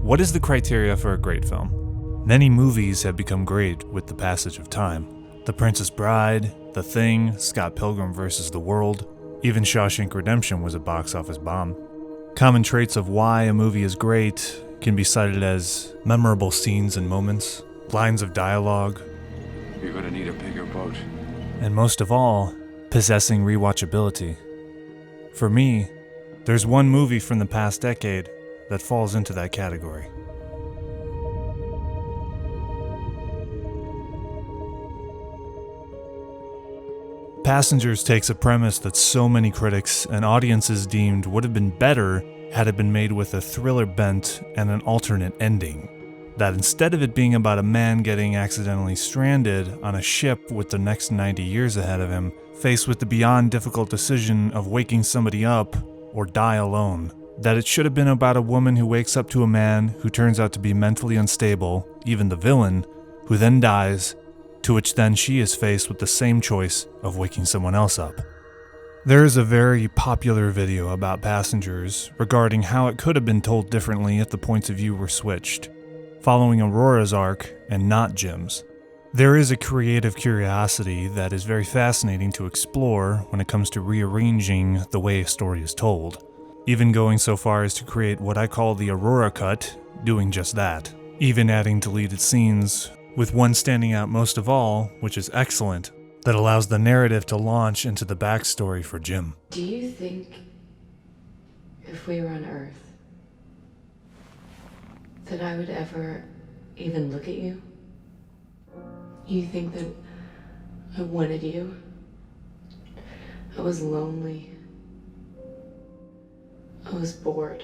What is the criteria for a great film? Many movies have become great with the passage of time. The Princess Bride, The Thing, Scott Pilgrim vs. the World, even Shawshank Redemption was a box office bomb. Common traits of why a movie is great can be cited as memorable scenes and moments, lines of dialogue, "You're gonna need a bigger boat," and most of all, possessing rewatchability. For me, there's one movie from the past decade that falls into that category. Passengers takes a premise that so many critics and audiences deemed would have been better had it been made with a thriller bent and an alternate ending. That instead of it being about a man getting accidentally stranded on a ship with the next 90 years ahead of him, faced with the beyond difficult decision of waking somebody up or die alone, that it should have been about a woman who wakes up to a man who turns out to be mentally unstable, even the villain, who then dies, to which then she is faced with the same choice of waking someone else up. There is a very popular video about Passengers regarding how it could have been told differently if the points of view were switched, following Aurora's arc and not Jim's. There is a creative curiosity that is very fascinating to explore when it comes to rearranging the way a story is told, even going so far as to create what I call the Aurora cut, doing just that, even adding deleted scenes, with one standing out most of all, which is excellent, that allows the narrative to launch into the backstory for Jim. Do you think if we were on Earth that I would ever even look at you? You think that I wanted you? I was lonely. I was bored.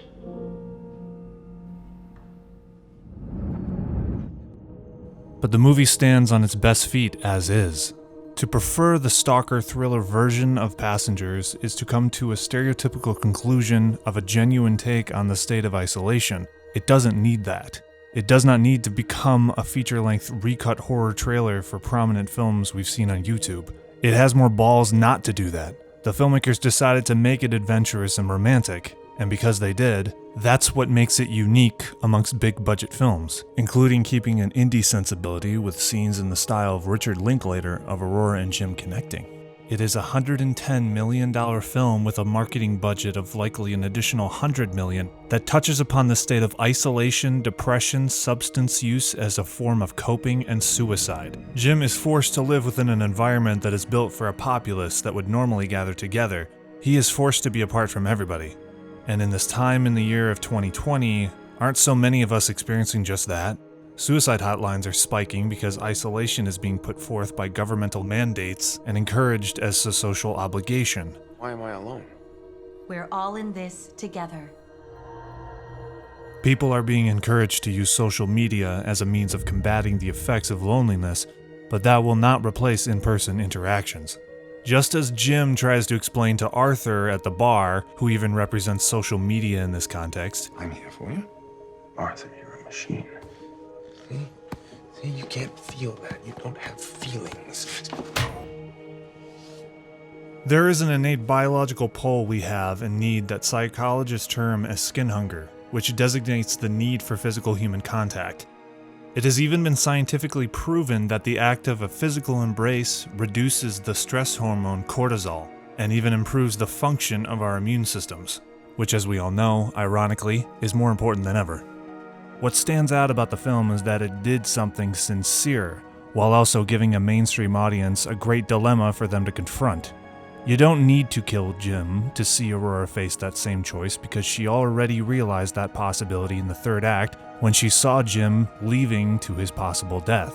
But the movie stands on its best feet as is. To prefer the stalker thriller version of Passengers is to come to a stereotypical conclusion of a genuine take on the state of isolation. It doesn't need that. It does not need to become a feature-length recut horror trailer for prominent films we've seen on YouTube. It has more balls not to do that. The filmmakers decided to make it adventurous and romantic, and because they did, that's what makes it unique amongst big-budget films, including keeping an indie sensibility with scenes in the style of Richard Linklater of Aurora and Jim connecting. It is a $110 million film with a marketing budget of likely an additional $100 million that touches upon the state of isolation, depression, substance use as a form of coping, and suicide. Jim is forced to live within an environment that is built for a populace that would normally gather together. He is forced to be apart from everybody. And in this time in the year of 2020, aren't so many of us experiencing just that? Suicide hotlines are spiking because isolation is being put forth by governmental mandates and encouraged as a social obligation. Why am I alone? We're all in this together. People are being encouraged to use social media as a means of combating the effects of loneliness, but that will not replace in-person interactions. Just as Jim tries to explain to Arthur at the bar, who even represents social media in this context, I'm here for you. Arthur, you're a machine. See, you can't feel that. You don't have feelings. there is an innate biological pull we have and need that psychologists term as skin hunger, which designates the need for physical human contact. It has even been scientifically proven that the act of a physical embrace reduces the stress hormone cortisol and even improves the function of our immune systems, which, as we all know, ironically, is more important than ever. What stands out about the film is that it did something sincere, while also giving a mainstream audience a great dilemma for them to confront. You don't need to kill Jim to see Aurora face that same choice, because she already realized that possibility in the third act when she saw Jim leaving to his possible death.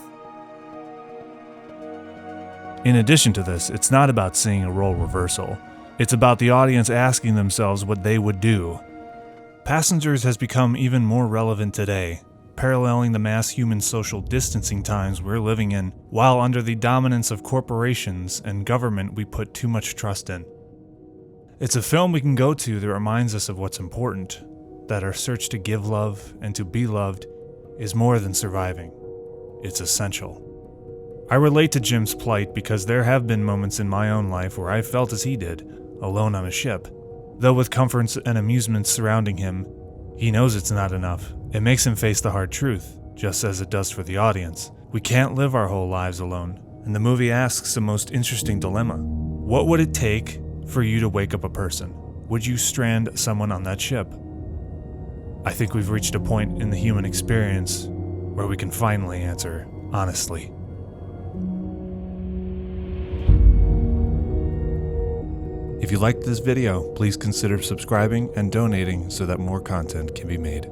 In addition to this, it's not about seeing a role reversal. It's about the audience asking themselves what they would do. Passengers has become even more relevant today, paralleling the mass human social distancing times we're living in, while under the dominance of corporations and government we put too much trust in. It's a film we can go to that reminds us of what's important, that our search to give love and to be loved is more than surviving. It's essential. I relate to Jim's plight because there have been moments in my own life where I felt as he did, alone on a ship. Though with comforts and amusements surrounding him, He knows it's not enough. It makes him face the hard truth, just as it does for the audience. We can't live our whole lives alone. And the movie asks the most interesting dilemma. What would it take for you to wake up a person? Would you strand someone on that ship? I think we've reached a point in the human experience where we can finally answer honestly. If you liked this video, please consider subscribing and donating so that more content can be made.